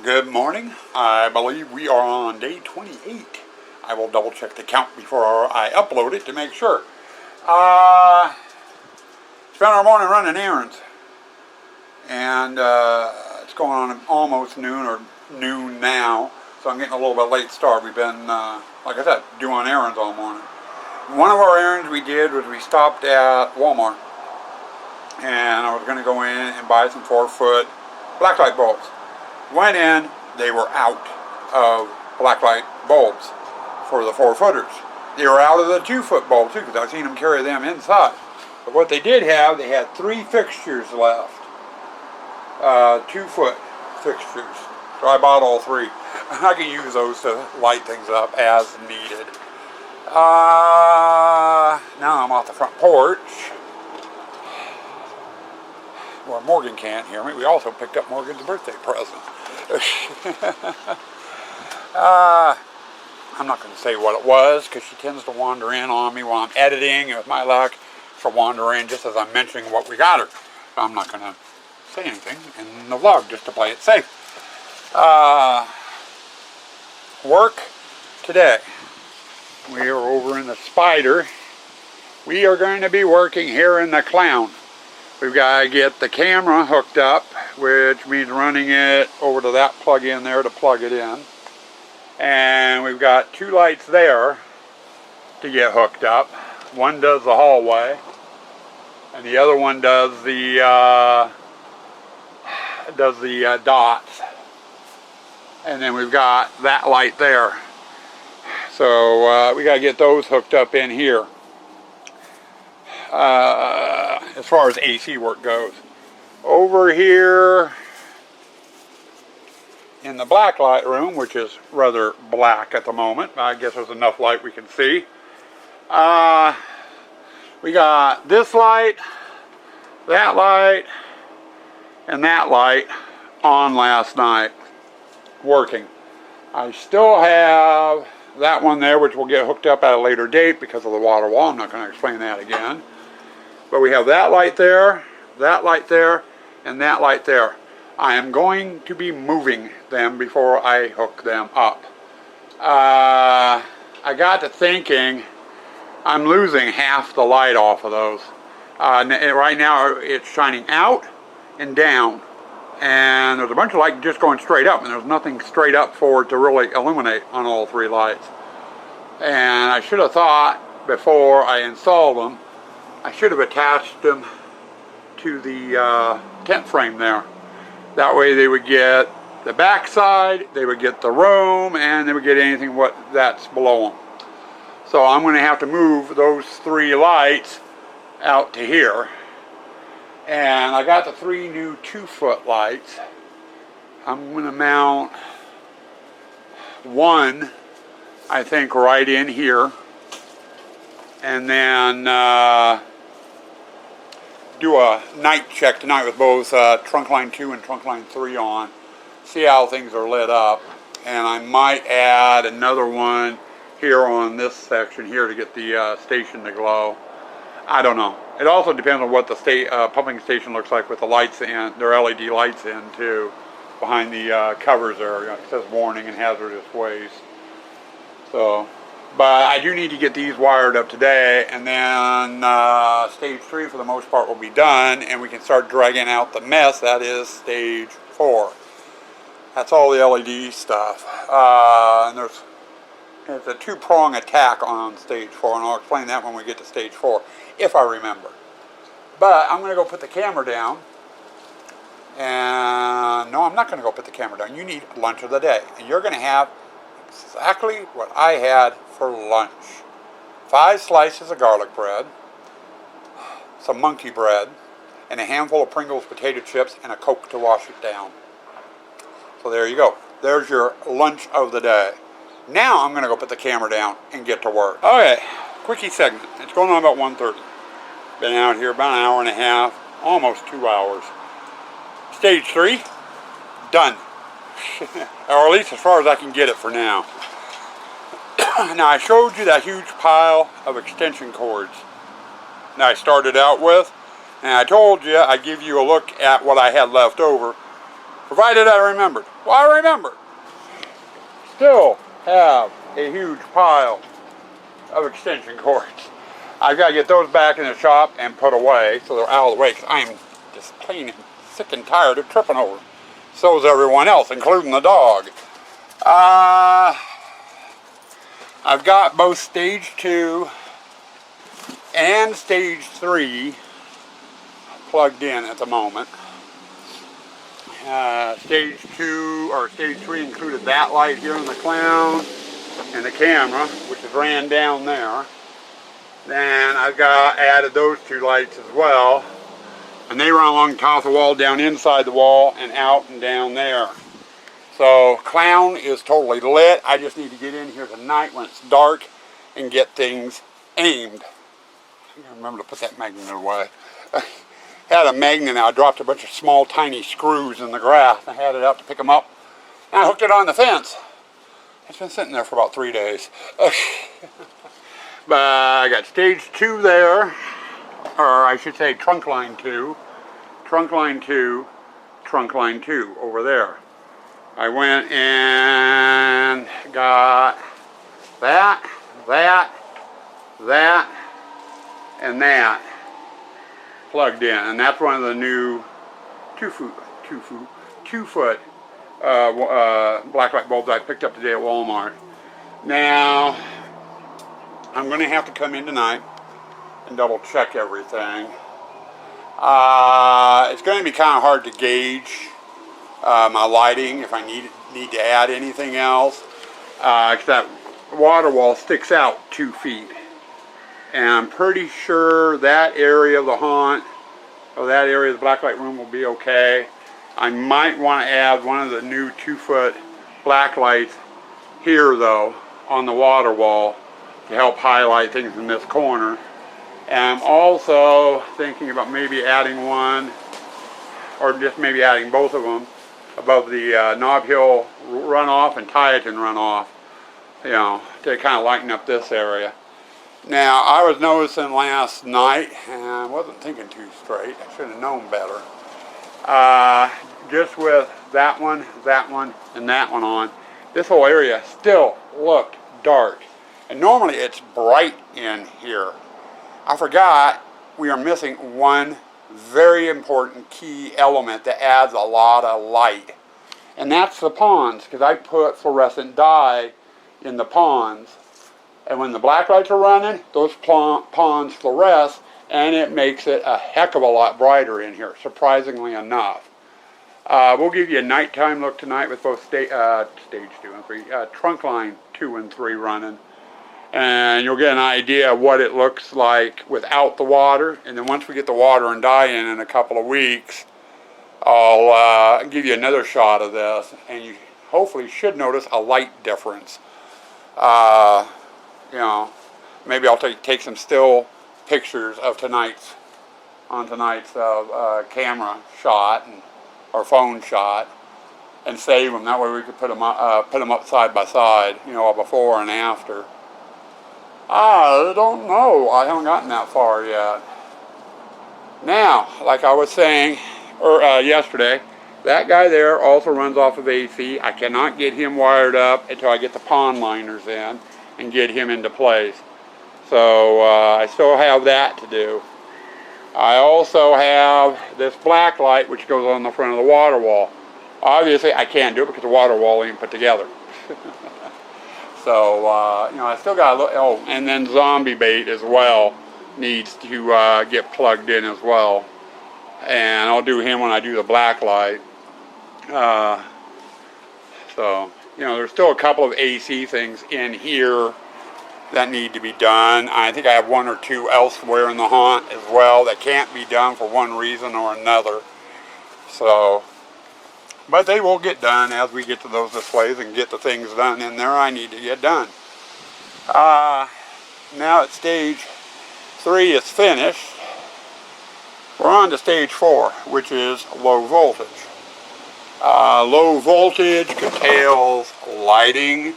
Good morning. I believe we are on day 28. I will double check the count before I upload it to make sure. Spent our morning running errands. And it's going on almost noon or noon now. So I'm getting a little bit late start. We've been, like I said, doing errands all morning. One of our errands we did was we stopped at Walmart. And I was going to go in and buy some 4-foot blacklight bulbs. Went in, they were out of blacklight bulbs for the 4-footers. They were out of the 2-foot bulb too, because I've seen them carry them inside. But what they did have, they had 3 fixtures left. 2-foot fixtures. So I bought all 3. I can use those to light things up as needed. Now I'm off the front porch. Well, Morgan can't hear me. We also picked up Morgan's birthday present. I'm not going to say what it was because she tends to wander in on me while I'm editing. And with my luck, she'll wander in just as I'm mentioning what we got her. So I'm not going to say anything in the vlog just to play it safe. Work today. We are over in the Spider. We are going to be working here in the Clown. We've got to get the camera hooked up, which means running it over to that plug in there to plug it in. And we've got 2 lights there to get hooked up. One does the hallway, and the other one does the dots. And then we've got that light there. So we got to get those hooked up in here. As far as AC work goes. Over here in the black light room, which is rather black at the moment, I guess there's enough light we can see. We got this light, and that light on last night working. I still have that one there, which will get hooked up at a later date because of the water wall. I'm not going to explain that again. But we have that light there, and that light there. I am going to be moving them before I hook them up. I got to thinking I'm losing half the light off of those. Right now it's shining out and down. And there's a bunch of light just going straight up, and there's nothing straight up for it to really illuminate on all 3 lights. And I should have thought before I installed them, I should have attached them to the tent frame there. That way they would get the back side, they would get the room, and they would get anything that's below them. So I'm going to have to move those 3 lights out to here. And I got the 3 new 2-foot lights. I'm going to mount one, I think, right in here. And then do a night check tonight with both trunk line 2 and trunk line 3 on. See how things are lit up. And I might add another one here on this section here to get the station to glow. I don't know. It also depends on what the pumping station looks like with the lights in, their LED lights in too, behind the covers there. It says warning and hazardous waste. So, but I do need to get these wired up today, and then stage 3 for the most part will be done, and we can start dragging out the mess that is stage 4. That's all the LED stuff. And there's a 2-prong attack on stage 4, and I'll explain that when we get to stage 4, if I remember. But I'm going to go put the camera down. And no, I'm not going to go put the camera down. You need lunch of the day. And you're going to have exactly what I had for lunch. 5 slices of garlic bread, some monkey bread, and a handful of Pringles potato chips, and a Coke to wash it down. So there you go. There's your lunch of the day. Now I'm going to go put the camera down and get to work. Okay, quickie segment. It's going on about 1:30. Been out here about an hour and a half, almost 2 hours. Stage 3, done. Or at least as far as I can get it for now. Now I showed you that huge pile of extension cords that I started out with, and I told you I'd give you a look at what I had left over, provided I remembered. Well, I remember. Still have a huge pile of extension cords. I've got to get those back in the shop and put away so they're out of the way, because I'm just plain sick and tired of tripping over them. So is everyone else, including the dog. I've got both stage 2 and stage 3 plugged in at the moment. Stage 2 or stage 3 included that light here in the clown and the camera, which is ran down there. Then I've got added those 2 lights as well, and they run along the top of the wall, down inside the wall, and out and down there. So clown is totally lit. I just need to get in here tonight when it's dark and get things aimed. I gotta remember to put that magnet away. Had a magnet, I dropped a bunch of small tiny screws in the grass. I had it up to pick them up, and I hooked it on the fence. It's been sitting there for about 3 days. But I got stage 2 there, or I should say trunk line 2, trunk line 2, trunk line 2 over there. I went and got that, and that plugged in, and that's one of the new 2 foot blacklight bulbs I picked up today at Walmart. Now I'm going to have to come in tonight and double check everything. It's going to be kind of hard to gauge my lighting if I need to add anything else, because that water wall sticks out 2 feet, and I'm pretty sure that area of the haunt, or that area of the blacklight room, will be okay. I might want to add one of the new 2 foot black lights here though on the water wall to help highlight things in this corner. And I'm also thinking about maybe adding one, or just maybe adding both of them, above the Nob Hill runoff and Tieton runoff, you know, to kind of lighten up this area. Now, I was noticing last night, and I wasn't thinking too straight, I should have known better, just with that one, and that one on, this whole area still looked dark. And normally it's bright in here. I forgot we are missing one very important key element that adds a lot of light. And that's the ponds, because I put fluorescent dye in the ponds. And when the black lights are running, those ponds fluoresce, and it makes it a heck of a lot brighter in here, surprisingly enough. We'll give you a nighttime look tonight with both stage 2 and 3, trunk line 2 and 3 running. And you'll get an idea of what it looks like without the water. And then once we get the water and dye in a couple of weeks, I'll give you another shot of this, and you hopefully should notice a light difference. You know, maybe I'll take some still pictures of tonight's camera shot or phone shot and save them. That way we could put them up side by side, you know, before and after. I don't know. I haven't gotten that far yet. Now, like I was saying yesterday, that guy there also runs off of AC. I cannot get him wired up until I get the pond liners in and get him into place. So I still have that to do. I also have this black light which goes on the front of the water wall. Obviously I can't do it because the water wall ain't put together. So, you know, I still got a little, oh, and then zombie bait as well needs to get plugged in as well. And I'll do him when I do the black light. So, you know, there's still a couple of AC things in here that need to be done. I think I have 1 or 2 elsewhere in the haunt as well that can't be done for one reason or another. So, but they will get done as we get to those displays and get the things done in there I need to get done. Now that stage 3 is finished, we're on to stage 4, which is low voltage. Low voltage curtails lighting,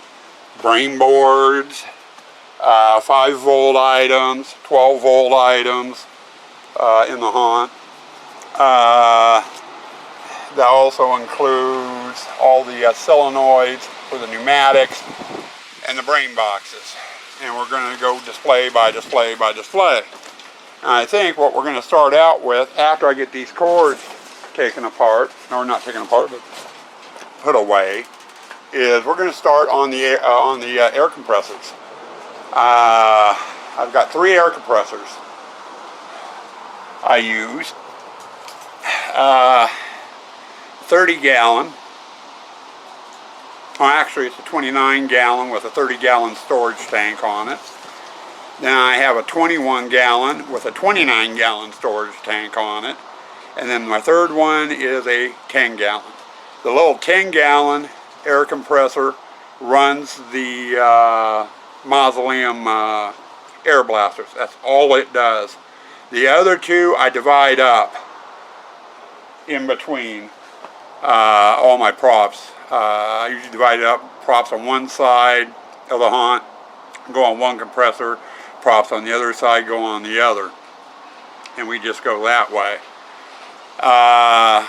brain boards, 5 volt items, 12 volt items in the haunt. that also includes all the solenoids for the pneumatics and the brain boxes. And we're going to go display by display by display. And I think what we're going to start out with, after I get these cords taken apart, or not taken apart, but put away, is we're going to start on the air compressors. I've got 3 air compressors I use. 30-gallon. Well, actually, it's a 29-gallon with a 30-gallon storage tank on it. Then I have a 21-gallon with a 29-gallon storage tank on it. And then my third one is a 10-gallon. The little 10-gallon air compressor runs the Mausoleum air blasters. That's all it does. The other 2 I divide up in between all my props. I usually divide up props on one side of the haunt, go on one compressor, props on the other side go on the other, and we just go that way. I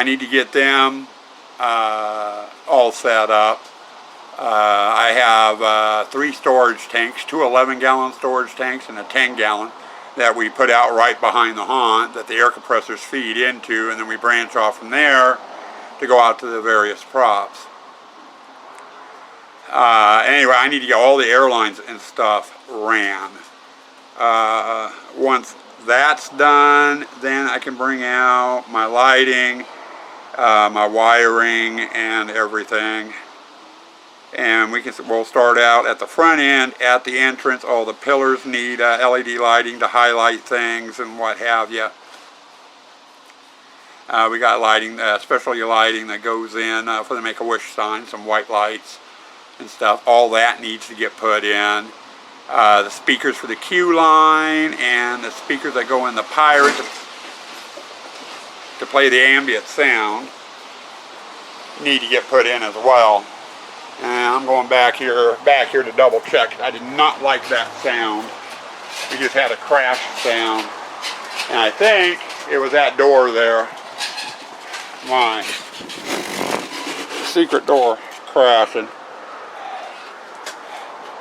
need to get them all set up. I have 3 storage tanks, 2 11-gallon storage tanks and a 10-gallon that we put out right behind the haunt that the air compressors feed into, and then we branch off from there to go out to the various props. Anyway, I need to get all the airlines and stuff ran. Once that's done, then I can bring out my lighting, my wiring, and everything. And we'll start out at the front end, at the entrance. All the pillars need LED lighting to highlight things and what have you. We got lighting, specialty lighting that goes in for the Make-A-Wish sign, some white lights and stuff. All that needs to get put in. The speakers for the queue line and the speakers that go in the Pirate to play the ambient sound need to get put in as well. And I'm going back here to double check. I did not like that sound. We just had a crash sound. And I think it was that door there. My secret door crashing.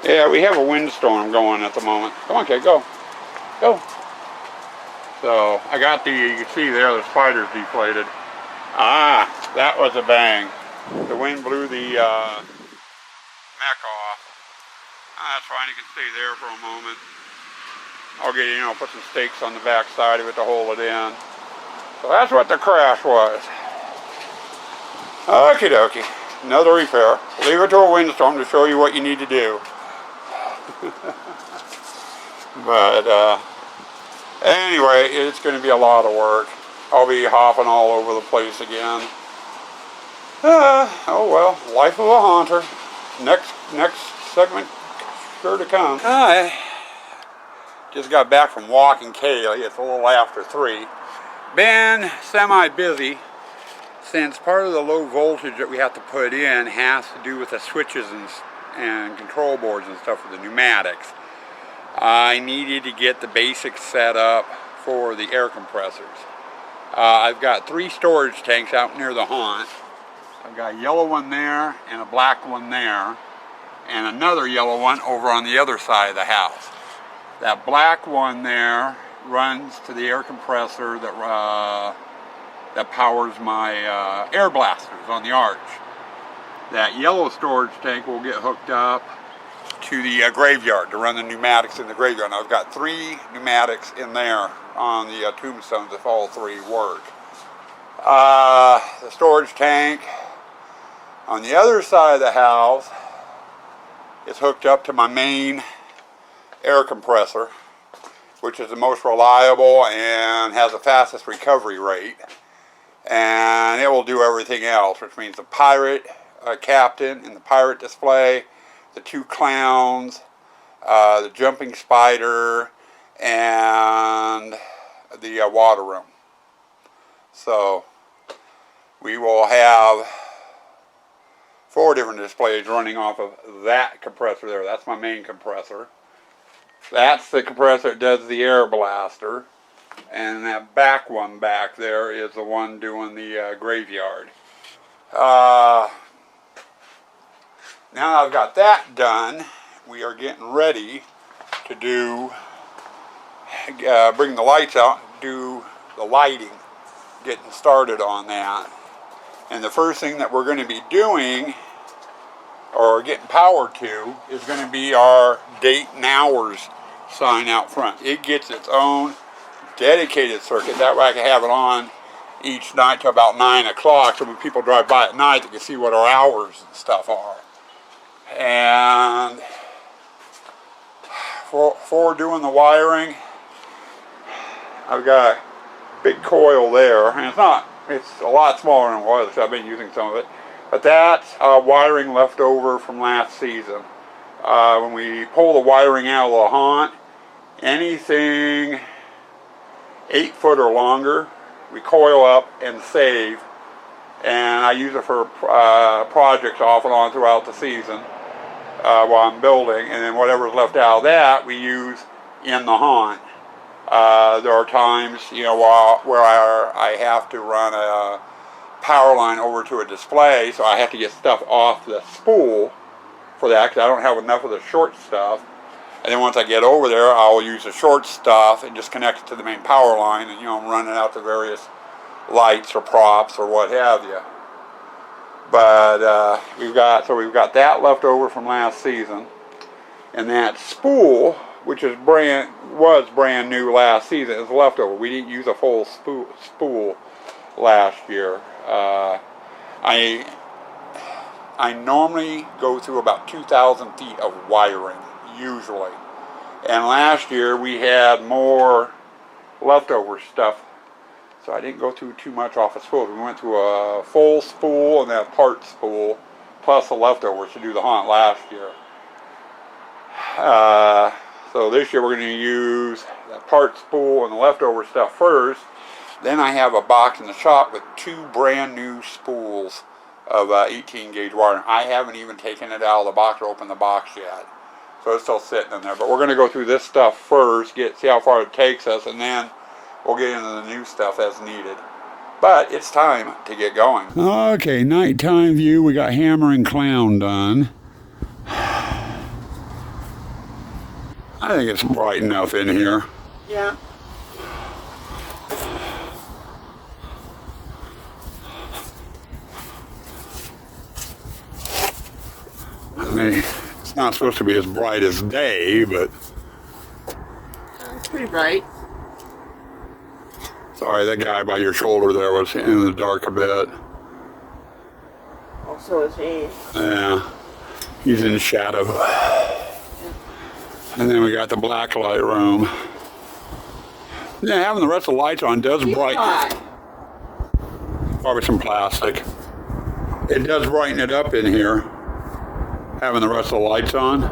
Yeah, we have a windstorm going at the moment. Come on, kid, go. Go. So, I got you can see there, the spider's deflated. Ah, that was a bang. The wind blew the mech off. That's fine, you can stay there for a moment. I'll get, put some stakes on the back side of it to hold it in. So that's what the crash was. Okie dokie. Another repair. Leave it to a windstorm to show you what you need to do. But anyway, it's going to be a lot of work. I'll be hopping all over the place again. Oh well, life of a haunter. Next segment sure to come. I just got back from walking Kaylee. It's a little after 3. Been semi-busy since part of the low voltage that we have to put in has to do with the switches and control boards and stuff for the pneumatics. I needed to get the basics set up for the air compressors. I've got 3 storage tanks out near the haunt. I've got a yellow one there and a black one there and another yellow one over on the other side of the house. That black one there runs to the air compressor that powers my air blasters on the arch. That yellow storage tank will get hooked up to the graveyard to run the pneumatics in the graveyard. Now, I've got 3 pneumatics in there on the tombstones if all 3 work. The storage tank on the other side of the house is hooked up to my main air compressor, which is the most reliable and has the fastest recovery rate. And it will do everything else, which means the Pirate Captain and the Pirate display, the 2 clowns, the jumping spider, and the water room. So we will have 4 different displays running off of that compressor there. That's my main compressor. That's the compressor that does the air blaster. And that back one back there is the one doing the graveyard. Now I've got that done, we are getting ready to do, bring the lights out and do the lighting, getting started on that. And the first thing that we're going to be doing, or getting power to, is going to be our date and hours sign out front. It gets its own dedicated circuit, that way I can have it on each night till about 9 o'clock, so when people drive by at night they can see what our hours and stuff are. And for doing the wiring, I've got a big coil there, and it's a lot smaller than it was, so I've been using some of it. But that's wiring left over from last season. When we pull the wiring out of the haunt, anything 8 foot or longer, we coil up and save. And I use it for projects off and on throughout the season while I'm building. And then whatever's left out of that, we use in the haunt. There are times, you know, where I have to run a power line over to a display, so I have to get stuff off the spool for that because I don't have enough of the short stuff. And then once I get over there, I'll use the short stuff and just connect it to the main power line, and you know, I'm running out the various lights or props or what have you. But we've got that left over from last season, and that spool, which was brand new last season, is leftover. We didn't use a full spool last year. I normally go through about 2,000 feet of wiring, usually. And last year we had more leftover stuff, so I didn't go through too much off of spools. We went through a full spool and then a part spool, plus the leftovers to do the haunt last year. So this year we're going to use that part spool and the leftover stuff first. Then I have a box in the shop with 2 brand new spools of 18 gauge wiring. I haven't even taken it out of the box or opened the box yet. So it's still sitting in there. But we're going to go through this stuff first, see how far it takes us, and then we'll get into the new stuff as needed. But it's time to get going. Okay, nighttime view. We got Hammer and Clown done. I think it's bright enough in here. Yeah. I mean, it's not supposed to be as bright as day, but... It's pretty bright. Sorry, that guy by your shoulder there was in the dark a bit. Also is he. Yeah, he's in the shadow. And then we got the black light room. Yeah, having the rest of the lights on does brighten. Probably some plastic. It does brighten it up in here, having the rest of the lights on.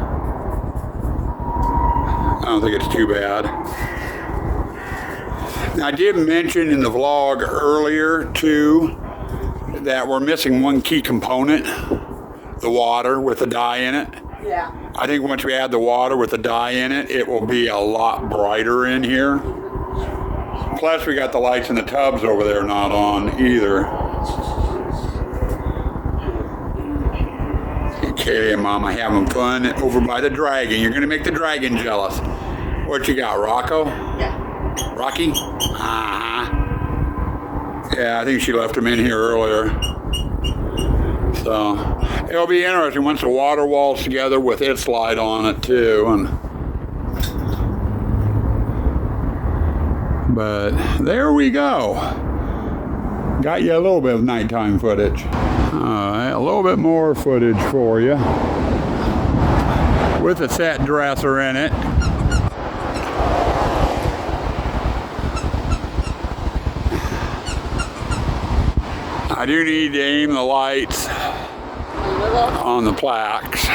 I don't think it's too bad. Now, I did mention in the vlog earlier too that we're missing one key component, the water with the dye in it. Yeah. I think once we add the water with the dye in it, it will be a lot brighter in here. Plus we got the lights in the tubs over there not on either. Okay, Mama having fun over by the dragon. You're gonna make the dragon jealous. What you got, Rocco? Yeah. Rocky? Uh-huh. Yeah, I think she left him in here earlier. So, it'll be interesting once the water wall's together with its light on it too. But there we go. Got you a little bit of nighttime footage. Alright, a little bit more footage for you. With a set dresser in it. I do need to aim the lights on the plaques.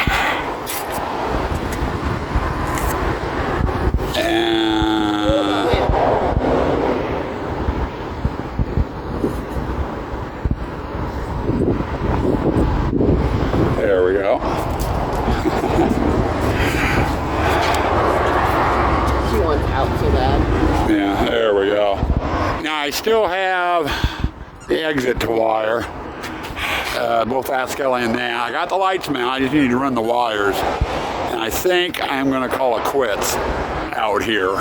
And there we go. She wants out so bad. Yeah, there we go. I still have the exit to wire, both that Skelly and that. I got the lights mounted, I just need to run the wires. And I think I'm going to call it quits out here.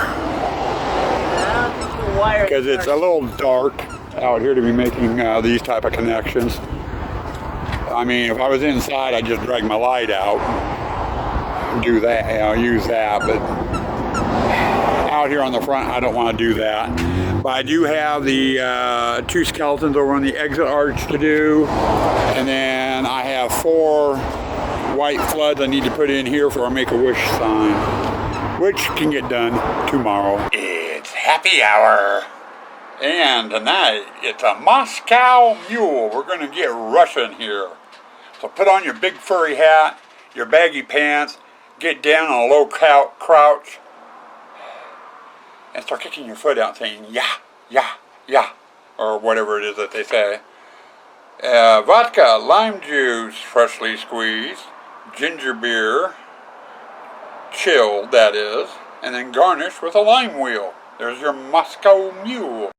Because it's a little dark out here to be making these type of connections. I mean, if I was inside, I'd just drag my light out, do that, you know, use that. But out here on the front, I don't want to do that. But I do have the 2 skeletons over on the exit arch to do, and then I have 4 white floods I need to put in here for a Make-A-Wish sign, which can get done tomorrow. It's happy hour. And tonight, it's a Moscow Mule. We're going to get Russian here. So put on your big furry hat, your baggy pants, get down on a low crouch, and start kicking your foot out saying, yeah, yeah, yeah, or whatever it is that they say. Vodka, lime juice, freshly squeezed, ginger beer, chilled that is, and then garnish with a lime wheel. There's your Moscow Mule.